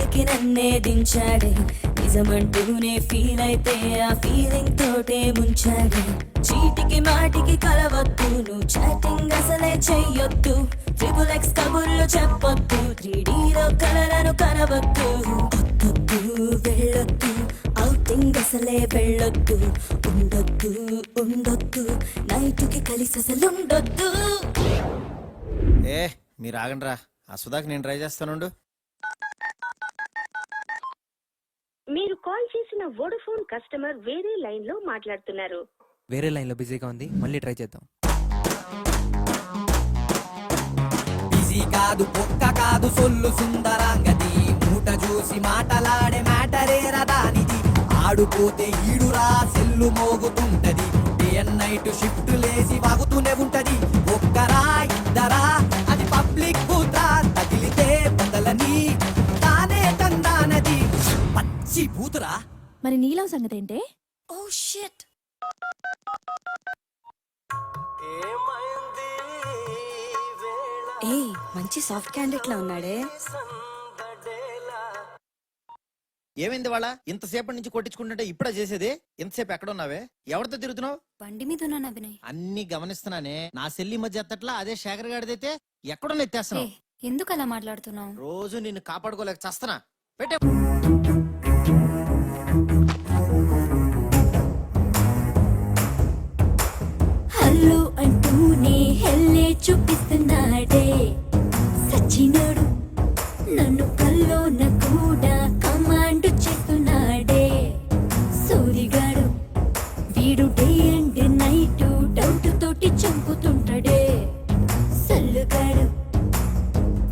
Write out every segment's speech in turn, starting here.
పైకి నన్నే దించాడే నిజమంటూనే ఫీల్ అయితే ఆ ఫీలింగ్ తోటే ముంచాడే చీటికి మాటికి కలవద్దు నువ్వు చాటింగ్ అసలే చెయ్యొద్దు ట్రిపుల్ ఎక్స్ కబుర్లు చెప్పొద్దు 3Dలో కలలను కనవద్దు వద్దొద్దు వెళ్ళొద్దు ఔటింగ్ అసలే వెళ్ళొద్దు ఉండొద్దు ఉండొద్దు నైట్కి కలిసి అసలు ఉండొద్దు. ఏ మీరు ఆగండ్రా ఆ సుధాకి నేను ట్రై చేస్తానుండు. మీరు కాల్ చేసిన వోడాఫోన్ కస్టమర్ వేరే లైన్ లో మాట్లాడుతున్నారు. వేరే లైన్ లో బిజీగా ఉంది, మళ్ళీ ట్రై చేద్దాం. బిజీ కాదు పొక్క కాదు సొల్లు సుందరాంగది మూట చూసి మాటలాడే మ్యాటరే రదానిది ఆడుపోతే ఈడురా సెల్లు మోగుతుంటది డే అండ్ నైట్ షిఫ్ట్ లేసి వాగుతూనే ఉంటది ఒక్కరా ఇద్దరా అది పబ్లిక్ బూతా తగిలితే బదలని తానే తందానది పచ్చి బూతురా. మరి నీలం సంగతి ఏంటే? ఓ షిట్ ఏ మంచి సాఫ్ట్ క్యాండిడేట్ లా ఉన్నాడే. ఏమైంది వాళ్ళ ఇంతసేపటి నుంచి కొట్టించుకుంటుంటే ఇప్పుడే చేసేది? ఇంతసేపు ఎక్కడ ఉన్నావే? ఎవరితో తిరుగుతున్నావు? బండి మీద ఉన్నాను అభినయ్. అన్ని గమనిస్తున్నానే. నా సెల్లి మధ్య ఎత్తట్లా అదే శేఖర్ గాడిదైతే ఎక్కడో ఎత్తేస్తున్నావు. ఎందుకు అలా మాట్లాడుతున్నావు? రోజు నిన్ను కాపాడుకోలేక చస్తనా. పెట్టే హల్లు అంటూనే హెల్లే చూపిస్తున్నాడే సచ్చినోడు నన్ను కల్లోన కూడా కమాండ్ చేస్తున్నాడే సూరిగాడు వీడు డే అండ్ నైట్ డౌట్ తోటి చంపుతుంటాడే సల్లుగాడు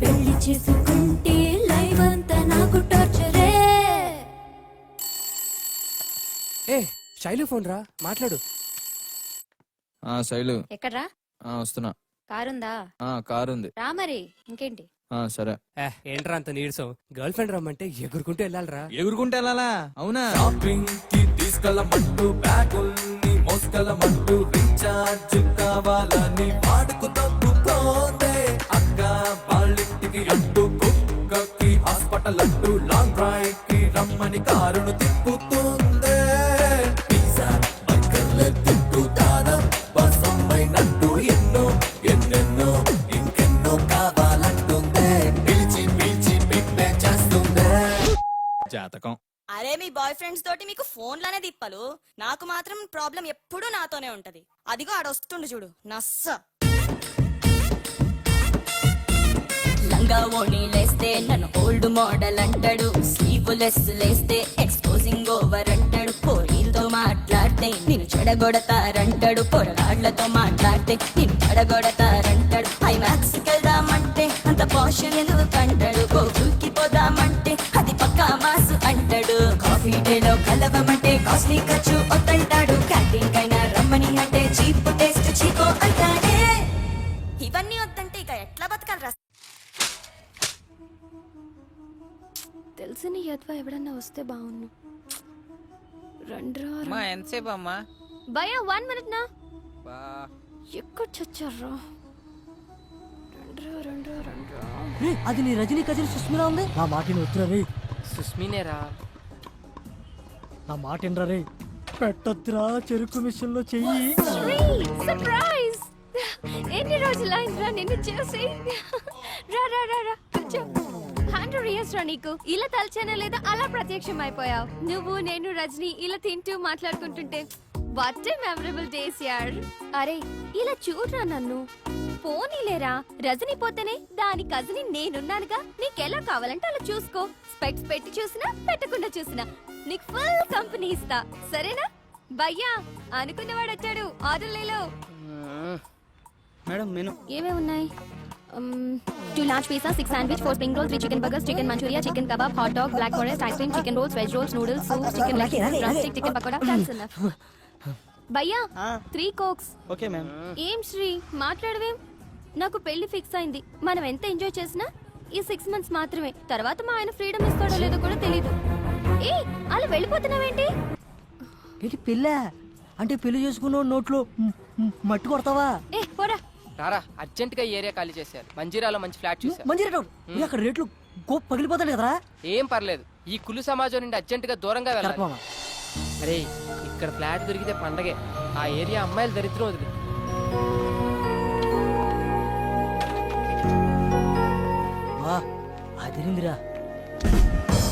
పెళ్లి చేసుకుంటే లైవ్ అంతా నాకు టార్చరే. ఏ శైలు ఫోన్ రా, మాట్లాడు. శైలు ఎక్కడ్రా? వస్తున్నా. కారుందా? కారు ఉంది. రా మరి ఇంకేంటి? సరే. ఏంట్రా అంత నీరసం? గర్ల్ ఫ్రెండ్ రమ్మంటే ఎగురుకుంటూ వెళ్ళాలరా. ఎగురుకుంటే వెళ్ళాలా? అవునా? షాపింగ్ కి తీసుకెళ్ళమంటూ బ్యాగుల్ని మోసుకెళ్ళమంటూ రీఛార్జ్ కావాలని వాడుకు తప్పుతోందే అక్క వాళ్ళింటికి అంటూ కుక్కకి హాస్పిటల్ అంటూ లాంగ్ డ్రైవ్ కి రమ్మని కారును తిప్పుతుందే పిజ్జా బర్గర్లు తింటూ దానం పసమైనట్టు ఎన్నో ఎన్నెన్నో ఇంకెన్నో కావాలంటుందే పిలిచి పిలిచి పిప్పే చేస్తుందే జాతకం. అరే మీ బాయ్ ఫ్రెండ్స్ తోటి మీకు ఫోన్లనే తిప్పలు, నాకు మాత్రం ప్రాబ్లం ఎప్పుడూ నాతోనే ఉంటది. అదిగో ఆడొస్తుండు చూడు నస్స. లంగా ఓణి లేస్తే నన్ను ఓల్డ్ మోడల్ అంటాడు, స్లీవ్ లెస్ లేస్తే ఎక్స్పోజింగ్ ఓవర్ అంటాడు, పోరీలతో మాట్లాడితే నిన్ను చెడగొడతారంటాడు, పొరగాళ్లతో మాట్లాడితే నిన్ను చెడగొడతారంటాడు, ఐమాక్స్ కెళ్దామంటే అంత పాషన్ ఎందుకు అంటాడు, గోకుల్కి పోదామంటే అది పక్కా మాసు అంటాడు, కాఫీ డేలో కలవమంటే కాస్ట్లీ ఖర్చు వద్దంటాడు, క్యాంటీన్ కైనా రమ్మని అంటే చీప్ టేస్ట్ చీపో అంటాడే. ఇవన్నీ వద్దంటే ఇక ఎట్లా బతకాలరా? తెలిసిన యద్వా ఎవడన్నా వస్తే బాగున్ను. రండ్రా ఎంతసేపు అమ్మా? భయ 1 minute నా ఎక్కడ చచ్చారా? అది నీ రజనీ కజిన్ సుస్మిరా ఉంది. నా మాటిని వద్దురా రే. సుస్మినేరా? నా మాట ఏంట్రా రే. పెట్టొద్దురా చెరుకు మిషన్ లో చెయ్యి. సర్ప్రైజ్! ఎన్ని రోజులైందిరా నిన్ను చూసి. రా రా రా రా కూర్చో. 100 years రా నీకు. ఇలా తలచేనా లేదా అలా ప్రత్యక్షం అయిపోయావు. నువ్వు నేను రజనీ ఇలా తింటూ మాట్లాడుకుంటుంటే వాట్ ఏ మెమరబుల్ డేస్ యార్. అరే ఇలా చూడరా నన్ను. పోనీలేరా, రజనీ పోతేనే దాని కజిని నేనున్నానుగా. నీకెలా కావాలంటే అలా చూసుకో. స్పెక్ట్స్ పెట్టి చూసినా పెట్టకుండా చూసినా నీకు ఫుల్ కంపెనీ ఇస్తా, సరేనా? భయ్యా అనుకున్నవాడు వచ్చాడు, ఆర్డర్లేలో. మేడం మెను ఏమేమి ఉన్నాయి? 2 large pizza, 6 sandwich, 4 spring rolls, 3 chicken burgers, chicken manchuria, chicken kebab, hot dog, black forest, ice cream, chicken rolls, veg rolls, noodles, soup, chicken leg, drumstick, chicken pakoda. That's enough. భయ్యా 3 cokes. Okay ma'am. ఏం శ్రీ మాట్లాడవేం? నాకు పెళ్లి fix అయింది. మనం ఎంత enjoy చేసినా ఈ 6 months మాత్రమే. తర్వాత మా ఆయన ఫ్రీడమ్ ఇస్తాడో లేదో కూడా తెలీదు. ఏ అలా వెళ్ళిపోతున్నావేంటి? ఏంటి పెళ్ళ అంటే పెళ్లి చేసుకున్న నోట్లో మట్టి కొడతావా? ఏ పోరా. రారా, అర్జెంట్ గా ఏరియా ఖాళీ చేశారు. మంజీరాలో మంచి ఫ్లాట్ చూసారు. మంచి రేట్ అక్కడ రేట్లు గో పగిలిపోతాడు కదరా. ఏం పర్లేదు, ఈ కులు సమాజం నుండి అర్జెంట్ గా దూరంగా కరెక్ట్ వెళ్ళాలి. మామ. అరే ఇక్కడ ఫ్లాట్ దొరికితే పండగే. ఆ ఏరియా అమ్మాయిలు దరిద్రం వదిలి. వా అదిరిందిరా.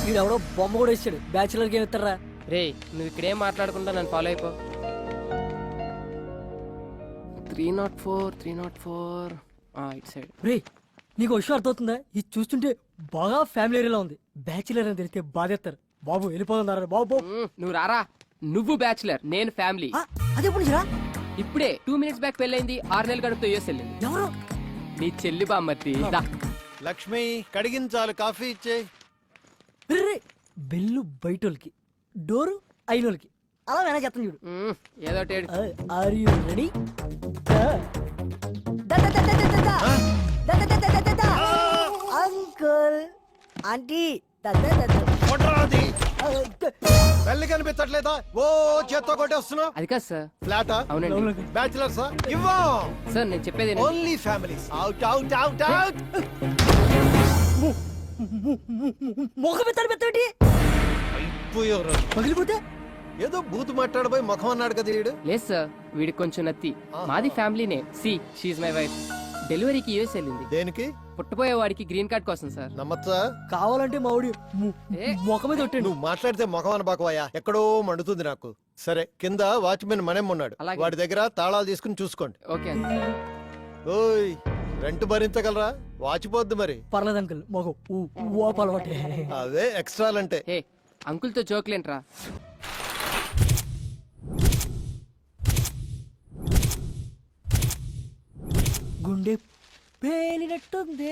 వీడెవడో బొమ్మ కూడా ఇచ్చాడు. బ్యాచులర్కి ఏమి ఇస్తారా? రే నువ్వు ఇక్కడేం మాట్లాడకుండా నన్ను ఫాలో అయిపో. 304 ఇటు సైడ్. రే నీకు విషయం అర్థమవుతుందా? ఇది చూస్తుంటే బాగా ఫ్యామిలీ ఏరియాలో ఉంది. బ్యాచులర్ అని తెలిస్తే బాధేస్తారు. బాబు వెళ్ళిపోతున్నారా బాబు. నువ్వు రారా. నువ్వు బ్యాచులర్, నేను ఫ్యామిలీ. అదే పుణిరా. ఇప్పుడే 2 minutes బ్యాక్ పెళ్ళైంది. 6 నెలలు గడుపుతూ యూఎస్ వెళ్ళింది. ఎవరు? నీ చెల్లి బామ్మర్తి. దా. లక్ష్మి కడిగించాలి, కాఫీ ఇచ్చే. రే బెల్లు బయటోళ్ళకి, డోరు అయినోళ్ళకి. అలా మేనేజ్ చేస్తాను చూడు. ఏదో టేడు. Are you ready? Uncle aunty పెళ్లి కనిపించట్లేదా? ఓ చేత్తో కొట్టేస్తున్నావు. అది కాదు సార్. ఫ్లాటా? అవునండి బ్యాచులర్స్ ఇవ్వం. సార్, నేను చెప్పేది వినండి. Only families. Out out out out. ముఖం ఎత్తాడు పెద్దటి అయిపోయారు. పగిలిపోతే ఏదో బూత్ మాట్లాడబోయి ముఖం అన్నాడు కదా వీడు. లేదు సార్, వీడికి కొంచెం నత్తి. మాది ఫ్యామిలీనే. She's my wife. డెలివరీకి యూఎస్ వెళ్ళింది. దేనికి? పుట్టబోయే వాడికి గ్రీన్ కార్డ్ కోసం సార్. నమ్మచ్చా? కావాలంటే మా ఊడి ముఖం మీద కొట్టాడు. నువ్వు మాట్లాడితే ముఖం అనబాకవయ్యా, ఎక్కడో మండుతుంది నాకు. సరే, కింద వాచ్మెన్ మనేం ఉన్నాడు, అలాగే. వాడి దగ్గర తాళాలు తీసుకుని చూసుకోండి. ఓకే. ఓయ్ రెంట్ భరించగలరా? వాచిపోద్ది మరి. పర్లేదు అంకుల్ మొగం ఓపు అలవాటే. అవే ఎక్స్ట్రాలంటే. హే అంకుల్తో జోక్లేంట్రా. గుండె పేలినట్టుంది.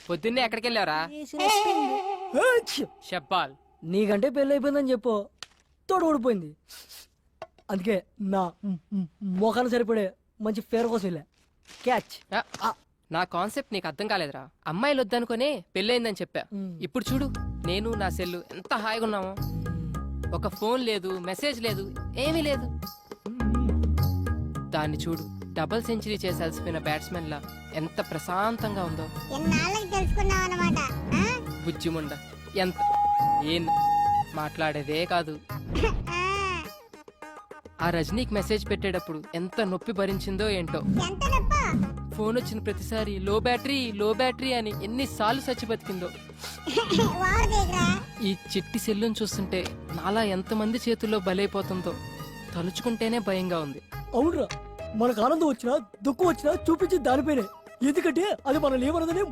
పొద్దున్నే ఎక్కడికి వెళ్ళావరా? షబ్బాల్. నీకంటే పెళ్ళి అయిపోయిందని చెప్పు. తోడు ఊడిపోయింది. అందుకే నా మొఖాన్ని సరిపడే మంచి పేరు కోసం వెళ్ళా. క్యాచ్. నా కాన్సెప్ట్ నీకు అర్థం కాలేదురా. అమ్మాయిలు వద్దనుకునే పెళ్ళయిందని చెప్పా. ఇప్పుడు చూడు, నేను నా సెల్లు ఎంత హాయిగా ఉన్నామో. ఒక ఫోన్ లేదు, మెసేజ్ లేదు, ఏమీ లేదు. దాన్ని చూడు, డబుల్ సెంచరీ చేసి అలసిపోయిన బ్యాట్స్మెన్ లా ఎంత ప్రశాంతంగా ఉందో. బుజ్జిముండ ఎంత ఏం మాట్లాడేదే కాదు. ఆ రజనీకి మెసేజ్ పెట్టేటప్పుడు ఎంత నొప్పి భరించిందో ఏంటో. ఫోన్ వచ్చిన ప్రతిసారి లో బ్యాటరీ అని ఎన్నిసార్లు చచ్చి బతికిందో. ఈ చిట్టి సెల్లును చూస్తుంటే నాలా ఎంతమంది చేతుల్లో బలైపోతుందో తలుచుకుంటేనే భయంగా ఉంది. అవునరా, మనకు ఆనందం వచ్చినా దుఃఖం వచ్చినా చూపించి దానిపైనే. ఎందుకంటే అది మనం ఏమన్నదని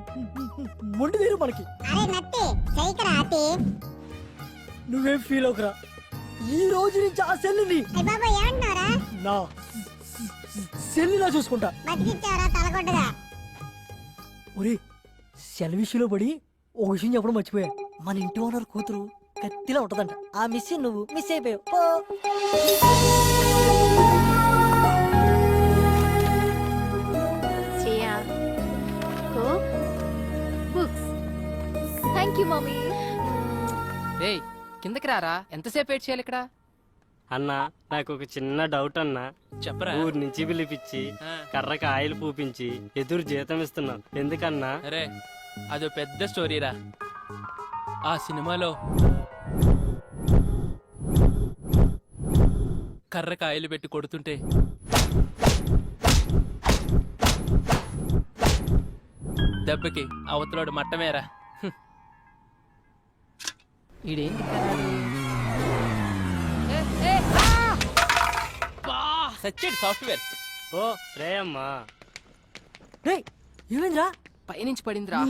మొండిదేరు మనకి. నువ్వేం ఫీల్ అవుకురా. ఈ రోజు నుంచి ఆ సెల్లుని నా సెల్లులా చూసుకుంటా. ఒరే సెల్ విషయంలో పడి ఒక విషయం చెప్పడం మర్చిపోయా. మన ఇంటి ఓనర్ కూతురు కత్తిలా ఉంటదంట. ఆ మిస్ నువ్వు మిస్ అయిపోయావు. Thank you mummy. రేయ్ కిందకి రారా. ఎంతసేపు వెయిట్ చేయాలి ఇక్కడ? అన్నా నాకు ఒక చిన్న డౌట్ అన్నా. చెప్పరా. ఊరి నుంచి పిలిపించి కర్రకి ఆయిల్ పూపించి ఎదురు జీతం ఇస్తున్నాం ఎందుకన్నా? అరే అదో పెద్ద స్టోరీరా. ఆ సినిమాలో కర్ర కాయలు పెట్టి కొడుతుంటే దెబ్బకి అవతలోడు మట్టమేరా. ఈడేంటి సచ్చేడు సాఫ్ట్వేర్. ఓ శ్రేయమ్మా. రేయ్ ఏమైందిరా? పైనుంచి పడిందిరా.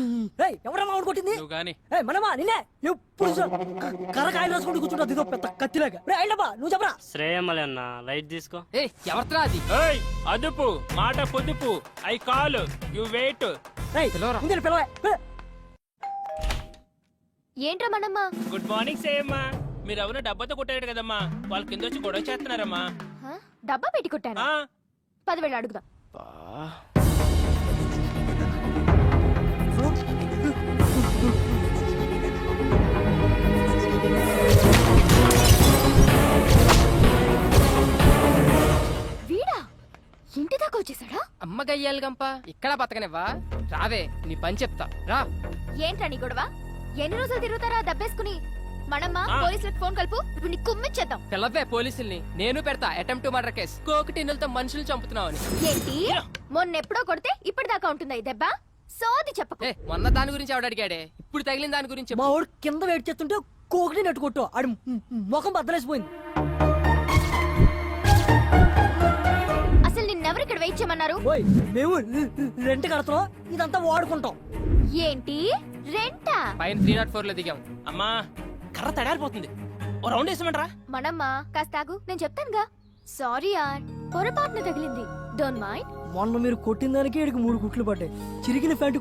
రేయ్ ఎవరమ్మా ఆవిడ కొట్టింది? నువ్వు గాని మనమా నిన్నే ఎప్పుడు కరకాయలు రాసుకుంటూ కూర్చుంటా. ఇదో పెద్ద కత్తిలాగా. రే అయ్యబ్బా నువ్వు చెప్పరా. శ్రేయమ్మలే అన్నా, లైట్ తీసుకో. ఏ ఎవరిరా అది? ఏయ్ అదుపు మాట పొదుపు. I call you wait. రేయ్ పిలవరా. ముందే పిలవే. ఏంట్రా మనమ్మ? Good morning సేయమ్మా. మీరు ఎవరు డబ్బాతో కొట్టారు కదమ్మా, వాళ్ళ కింద వచ్చి గొడవ చేస్తున్నారమ్మా. డబ్బా పెట్టి కొట్టాను. 10,000 అడుగుదా. వీడా ఇంటి దాకా వచ్చేసాడా? అమ్మ గయ్యాలి గంప. ఇక్కడ బతకనివ్వా? రావే నీ పని చెప్తా రా. ఏంట్రా నీ గొడవ? ఎన్ని రోజులు తిరుగుతారా దబ్బేసుకుని? మనమ్మ ఆ. పోలీసులకు ఫోన్ కలుపు, ఇప్పుడు నీ కుమ్మిచ్చేద్దాం. పిల్లవే పోలీసుల్ని, నేను పెడతా అటెంప్ట్ టు మర్డర్ కేసు. కోకి టిన్నులతో మనుషులు చంపుతున్నావు అని. ఏంటి మొన్నెప్పుడో కొడితే ఇప్పటిదాకా ఉంటుందా ఈ దెబ్బ? సోది చెప్పకు. ఏ మొన్న దాని గురించి ఎవడు అడిగాడే? ఇప్పుడు తగిలిన దాని గురించి చెప్పు. మా వాడు కింద వెయిట్ చేస్తుంటే కోకిని నెట్టు కొట్టు ఆడి ముఖం బద్దలేసిపోయింది. అసలు నిన్నెవరు ఇక్కడ వెయిట్ చేయమన్నారు? ఓయ్ మేము రెంట్ కడతాం, ఇదంతా వాడుకుంటాం. ఏంటి రెంటా? పైన 304 లో దిగాం. అమ్మా కర్ర తడారిపోతుంది, ఓ రౌండ్ వేసామంటరా? మనమ్మ కాస్త ఆగు, నేను చెప్తానుగా. సారీ యార్, పొరపాటున తగిలింది. Don't mind. మొన్న మీరు కొట్టిన దానికి ఇక్కడికి 3 కుట్లు పడ్డాయి. చిరిగిన ప్యాంటు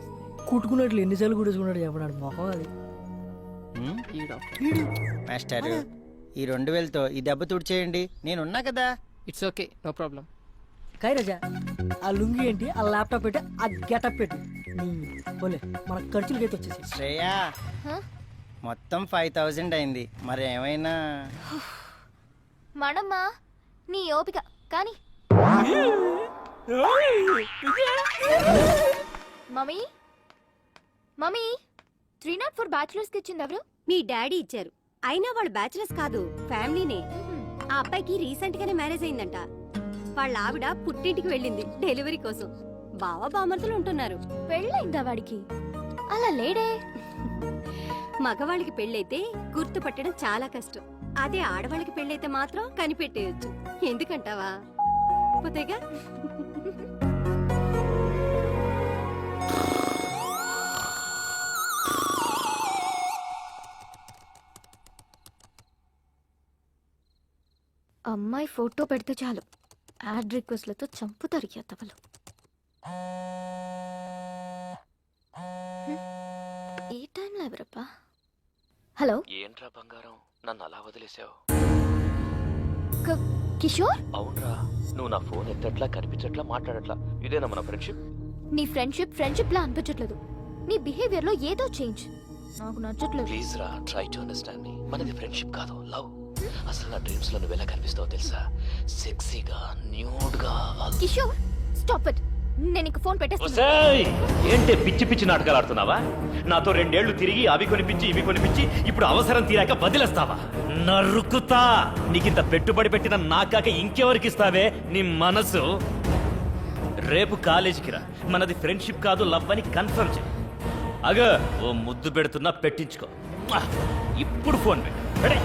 కుట్టుకున్నట్లు ఎన్నిసార్లు కుట్టేసుకున్నాడు చెప్పడాడు మొఖం అది. మాస్టర్ ఈ 2000తో ఈ దెబ్బ తుడిచేయండి, నేనున్నా కదా. It's okay, no problem. కైరాజా ఆ లుంగి ఏంటి, ఆ ల్యాప్టాప్ పెట్టి, ఆ గెటప్ పెట్టి పోలే మన ఖర్చులకైతే వచ్చేసి. శ్రేయా మొత్తం 5000 అయింది, మరి ఏమైనా మనమ్మ నీ ఓపిక కానీ. మమ్మీ మమ్మీ 304 బ్యాచులర్స్ కి ఇచ్చింది ఎవరు? మీ డాడీ ఇచ్చారు. అయినా వాళ్ళు బ్యాచిలర్స్ కాదు, ఫ్యామిలీనే. ఆ అబ్బాయికి రీసెంట్ గానే మ్యారేజ్ అయిందంట. వాళ్ళ ఆవిడ పుట్టింటికి వెళ్ళింది డెలివరీ కోసం. బావ బామర్తులు ఉంటున్నారు. పెళ్ళైందా వాడికి? అలా లేడే. మగవాళ్ళకి పెళ్ళైతే గుర్తుపట్టడం చాలా కష్టం. అదే ఆడవాళ్ళకి పెళ్ళైతే మాత్రం కనిపెట్టేయొచ్చు. ఎందుకంటావా? పోతేగా. అమ్మాయి ఫోటో పెడితే చాలు యాడ్ రిక్వెస్ట్లతో చంపుతారు ఎత్తవలు. ఈ టైంలో ఎవరప్పా? హలో, ఏంట్రా బంగారం, నన్ను అలా వదిలేసావు? కిషోర్? అవునరా, నువ్వు నా ఫోన్ ఎత్తట్లా, కనిపించట్లా, మాట్లాడట్లా. ఇదేనా మన ఫ్రెండ్షిప్? నీ ఫ్రెండ్షిప్ లా అనిపించట్లేదు. నీ బిహేవియర్ లో ఏదో చేంజ్ నాకు నచ్చట్లేదు. ప్లీజ్ రా, ట్రై టు అండర్స్టాండ్ మీ. మనది ఫ్రెండ్షిప్ కాదు, లవ్. అసలు నా డ్రీమ్స్ లో నువ్వు ఎలా కనిపిస్తావో తెలుసా? సెక్సీగా, న్యూడ్ గా. కిషోర్ స్టాప్ ఇట్, నేను ఇంక ఫోన్ పెట్టేస్తాను. ఒసేయ్, ఏంటి పిచ్చి పిచ్చి నాటకాలు ఆడుతున్నావా? నాతో 2 ఏళ్లు తిరిగి అవి కొనిపించి ఇవి కొనిపించి ఇప్పుడు అవసరం తీరాక వదిలేస్తావా? నరుకుతా. నీకింత పెట్టుబడి పెట్టిన నాకాక ఇంకెవరికి ఇస్తావే నీ మనసు? రేపు కాలేజీకి రా, మనది ఫ్రెండ్షిప్ కాదు లవ్ అని కన్ఫర్మ్ చేయి. అగో ఓ ముద్దు పెడుతున్నా, పెట్టించుకో. ఇప్పుడు ఫోన్ పెట్టే.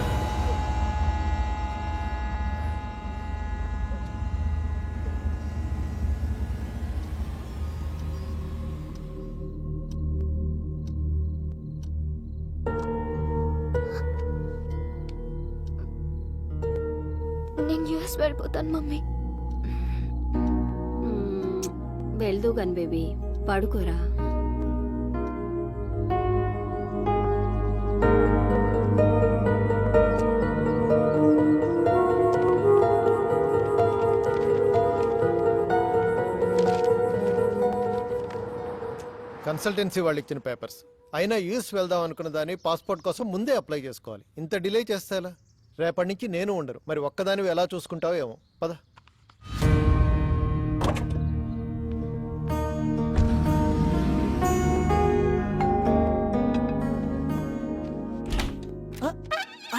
నేను యూఎస్ వెళ్ళిపోతాను మమ్మీ. వెళ్దూ గన్ బేబీ, పడుకోరా. కన్సల్టెన్సీ వాళ్ళు ఇచ్చిన పేపర్స్ అయినా యూఎస్ వెళ్దాం అనుకున్న దాన్ని పాస్పోర్ట్ కోసం ముందే అప్లై చేసుకోవాలి. ఇంత డిలే చేస్తే ఎలా? రేపటి నుంచి నేను ఉండరు, మరి ఒక్కదానివి ఎలా చూసుకుంటావో ఏమో. పద.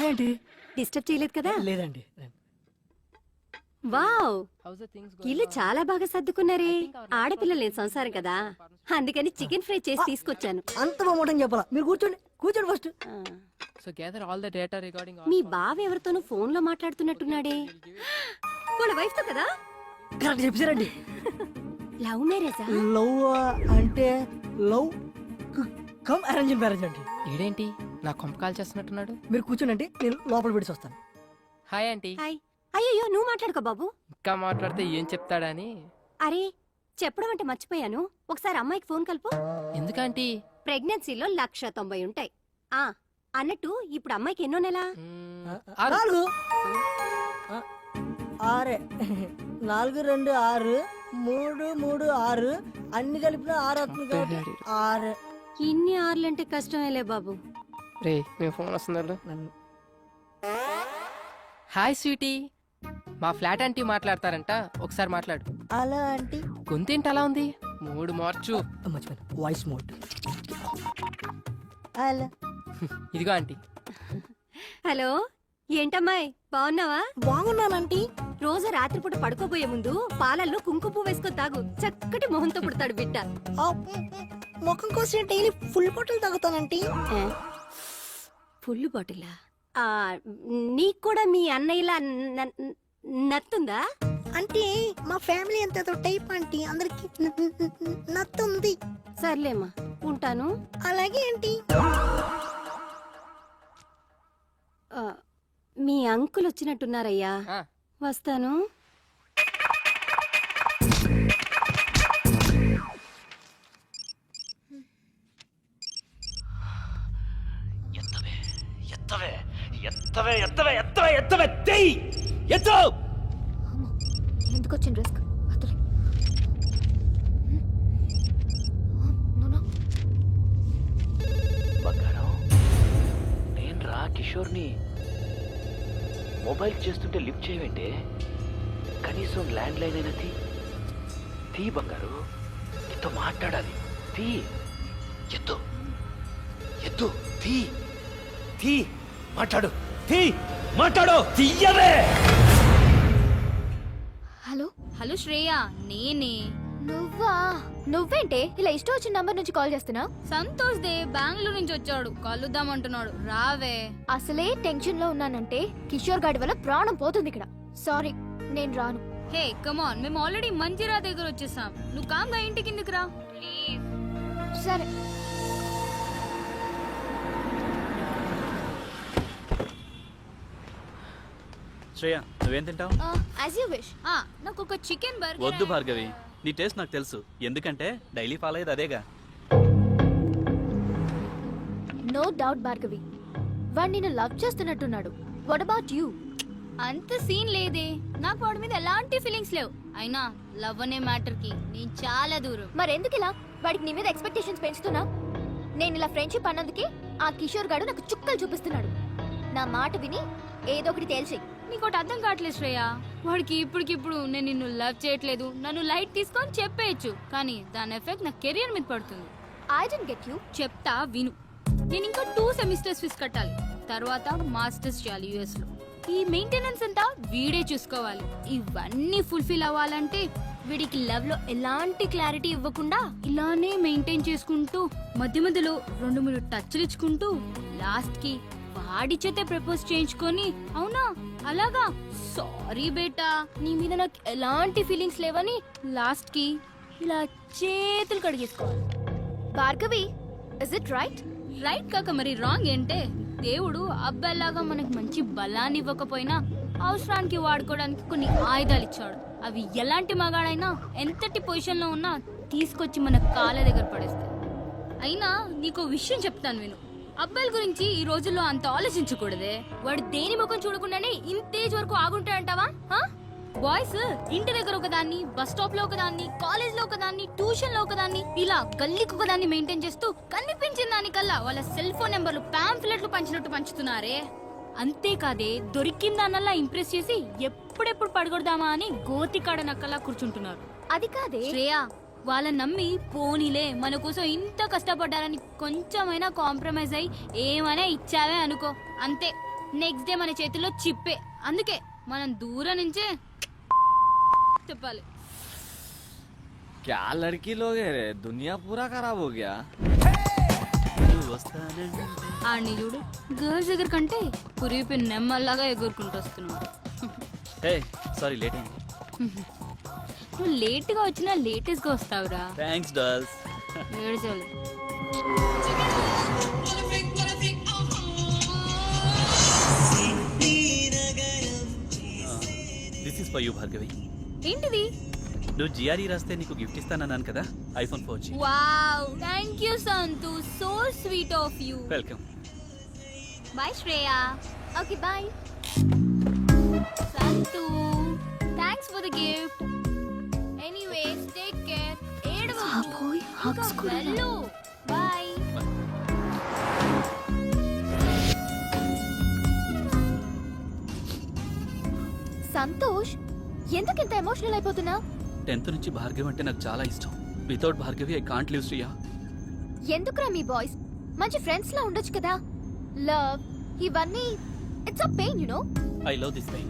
ఏంటి డిస్టర్బ్ చేయలేదు కదా? లేదండి. వావ్, ఇల్లు చాలా బాగా సర్దుకున్నారే. ఆడపిల్ల లేని సంసారం కదా, అందుకని చికెన్ ఫ్రై చేసి తీసుకొచ్చాను. అంత బాగుంటుంది చెప్పాలా? మీరు కూర్చోండి కూర్చోండి first. So gather all the data regarding. మీ బావ ఎవరితోనూ ఫోన్ లో మాట్లాడుతున్నట్టున్నాడే. వాళ్ళ వైఫ్ తో కదా? కరెక్ట్ చెప్పారండి. లవ్ మ్యారేజా? లవ్ అంటే లవ్ కమ్ అరేంజ్ మ్యారేజ్ అండి. ఈడేంటి నా కొంప కాల్ చేస్తున్నట్టున్నాడు? మీరు కూర్చోండి, నేను లోపల పెట్టి వస్తాను. Hi aunty. హాయ్. అయ్యో నువ్వు మాట్లాడుకో బాబు. ఇంకా మాట్లాడితే ఏం చెప్తాడని. అరే చెప్పడం అంటే మర్చిపోయాను, ఒకసారి అమ్మాయికి ఫోన్ కలుపు. ఎందుకంటీ? ప్రెగ్నెన్సీలో 190 ఉంటాయి. అన్నట్టు ఇప్పుడు అమ్మాయికి ఎన్నో నెల? 4 6 4 2 6 3 3 6 అన్ని కలిపిన 6 అవుతుంది కాబట్టి 6. ఇన్ని 6లంటే కష్టమేలే బాబు. రే మీ ఫోన్ వస్తుందా? హాయ్ స్వీటీ, మా ఫ్లాట్ ఆంటీ మాట్లాడతారంట, ఒకసారి మాట్లాడు. అలా ఆంటీ గొంతేంటి అలా ఉంది? మూడు మార్చు. మర్చిపోయాను, వాయిస్ మోడ్. హలో ఇదిగో ఆంటీ. హలో ఏంటమ్మాయి బాగున్నావా? బాగున్నానంటీ. రోజు రాత్రిపూట పడుకోబోయే ముందు పాలల్లో కుంకుమ పువ్వు వేసుకొని తాగు, చక్కటి మొహంతో పుడతాడు బిడ్డ. ముఖం కోసం డైలీ ఫుల్ బాటిల్ తాగుతానంటీ. ఫుల్ బాటిలా? నీకు కూడా మీ అన్నయ్యలా నత్తుందా? అంటే మా ఫ్యామిలీ అంత టైప్ ఆంటీ, అందరికి నత్తుంది. సర్లేమ్మా ఉంటాను. అలాగే ఆంటీ. మీ అంకుల్ వచ్చినట్టున్నారయ్యా, ఆ, వస్తాను. ఎత్తవే ఎత్తవే ఎత్తవే ఎత్తవే ఎత్తవే ఎత్తవే తెయ్ ఎత్తు. ఎందుకు వచ్చిన రిస్క్? బంగారం, నేను రా కిషోర్ని. మొబైల్ చేస్తుంటే లిఫ్ట్ చేయవేంటే? కనీసం ల్యాండ్ లైన్ అయినా తీ బంగారు, నీతో మాట్లాడాలి. తీ ఎత్తు ఎత్తు, తీ మాట్లాడు, మాట్లాడు, తీయవే. హలో హలో శ్రేయ, నేనే. నువ్వా? నువ్వేంటే ఇలా ఇష్టం వచ్చిన నంబర్ నుంచి కాల్ చేస్తున్నా? సంతోష్ దే బెంగళూరు నుంచి వచ్చాడు, కలుద్దామంటున్నాడు. రావే. అసలే టెన్షన్ లో ఉన్నానంటే కిషోర్ గాడి వల్ల ప్రాణం పోతుంది ఇక్కడ. సారీ, నేను రాను. హే కమాన్, మేము ఆల్రెడీ మంచిరా దగ్గర వచ్చేసాం. నువ్వు కామ్గా ఇంటి కిందకి రా ప్లీజ్. సరే. శ్రేయ, నువ్వేం తింటావు? As you wish. నాకు ఒక చికెన్ బర్గర్. వద్దు భార్గవి, నీ టేస్ట్ నాకు తెలుసు. ఎందుకంటే డైలీ ఫాలో అయ్యేది అదేగా. నో డౌట్ భార్గవి, వాడు నిన్ను లవ్ చేస్తున్నట్టున్నాడు. What about you? అంత సీన్ లేదే, నాకు వాడి మీద ఎలాంటి ఫీలింగ్స్ లేవు. అయినా లవ్ అనే మ్యాటర్ కి నేను చాలా దూరం. మరెందుకు ఇలా వాడికి నీ మీద ఎక్స్పెక్టేషన్స్ పెంచుతున్నా? నేను ఇలా ఫ్రెండ్షిప్ అన్నందుకే ఆ కిషోర్ గాడు నాకు చుక్కలు చూపిస్తున్నాడు. నా మాట విని ఏదో ఒకటి తేల్చి. నీకోటి అర్థం కావట్లేదు శ్రేయ, వాడికి ఇప్పటికిప్పుడు నేను నిన్ను లవ్ చేయట్లేదు, నన్ను లైట్ తీసుకొని చెప్పేయచ్చు, కానీ దాని ఎఫెక్ట్ నా కెరియర్ మీద పడుతుంది. I don't get you. చెప్తా విను. నేను ఇంకా 2 సెమిస్టర్స్ ఫీజు కట్టాలి, తర్వాత మాస్టర్స్ చేయాలి యుఎస్ లో. ఈ మెయింటెనెన్స్ అంతా వీడే చూసుకోవాలి. ఇవన్నీ ఫుల్ఫిల్ అవ్వాలంటే వీడికి లవ్ లో ఎలాంటి క్లారిటీ ఇవ్వకుండా ఇలానే మెయింటైన్ చేసుకుంటూ మధ్య మధ్యలో 2-3 టచ్లు ఇచ్చుకుంటూ లాస్ట్ కి వాడి చేతే ప్రపోజ్ చేయించుకొని. అవునా? అలాగా? సారీ బేటా, నీ మీద నాకు ఎలాంటి ఫీలింగ్స్ లేవని లాస్ట్ కి ఇలా చేతులు కడిగేసుకోవాలి. Bhargavi, is it right? Right కాక మరి రాంగ్ ఏంటే? దేవుడు అబ్బాయిలాగా మనకు మంచి బలాన్ని ఇవ్వకపోయినా అవసరానికి వాడుకోవడానికి కొన్ని ఆయుధాలు ఇచ్చాడు. అవి ఎలాంటి మగాడైనా ఎంతటి పొజిషన్ లో ఉన్నా తీసుకొచ్చి మన కాళ్ళ దగ్గర పడేస్తాయి. అయినా నీకో విషయం చెప్తాను విను. అబ్బాయిల గురించి ఈ రోజుల్లో అంత ఆలోచించకూడదే. వాడు దేని ముఖం చూడకుండానే ఇంతేజ్ వరకు ఆగుంటాడంటావా? బాయ్స్ ఇంటి దగ్గర ఒకదాన్ని, బస్ స్టాప్ లో ఒకదాన్ని, కాలేజ్ లో ఒకదాన్ని, ట్యూషన్ లో ఒకదాన్ని, ఇలా గల్లీకి ఒకదాన్ని మెయింటైన్ చేస్తూ కనిపించిన దానికల్లా వాళ్ళ సెల్ ఫోన్ నెంబర్లు పాంఫ్లెట్లు పంచినట్టు పంచుతున్నారే. అంతేకాదే దొరికిన దానల్లా ఇంప్రెస్ చేసి ఎప్పుడెప్పుడు పడగొడదామా అని గోతికాడ నక్కలా కూర్చుంటున్నారు. అది కాదే శ్రేయ, వాళ్ళని నమ్మి పోనీలే మన కోసం ఇంత కష్టపడ్డారని కొంచెమైనా కాంప్రమైజ్ అయ్యి ఏమైనా ఇచ్చావే అనుకో, అంతే నెక్స్ట్ డే మన చేతిలో చిప్పే. అందుకే మనం దూరం నుంచే చెప్పాలి. क्या लड़की लोग है रे, दुनिया पूरा खराब हो गया. ఆడిని చూడు, గర్ల్స్ దగ్గర కంటే పురిపి నెమ్మల్లాగా ఎగురుకుంటూ వస్తున్నాడు. हे सॉरी लेट है. నువ్వు లేట్ గా వచ్చినా లేటెస్ట్ గా వస్తావురా. Thanks dolls. ఏడ్చాలి. This is for you Bhargavi. ఏంటిది? నువ్వు జిఆర్ఈ రాస్తే నీకు గిఫ్ట్ ఇస్తానన్నాను కదా, iPhone 4G. Wow, thank you Santhu, so sweet of you. Welcome. Bye Shreya. Okay bye Santhu, thanks for the gift. Anyways take care. ఏడవకు. వెళ్ళు. బాయ్. సంతోష్, ఎందుకు ఇంత ఎమోషనల్ అయిపోతున్నా? 10th నుంచి భార్గవి అంటే నాకు చాలా ఇష్టం. Without Bhargavi I can't live Shriya. ఎందుకురా మీ బాయ్స్ మంచి ఫ్రెండ్స్ లా ఉండొచ్చు కదా. లవ్ ఇవన్నీ it's a pain you know. I love this guy.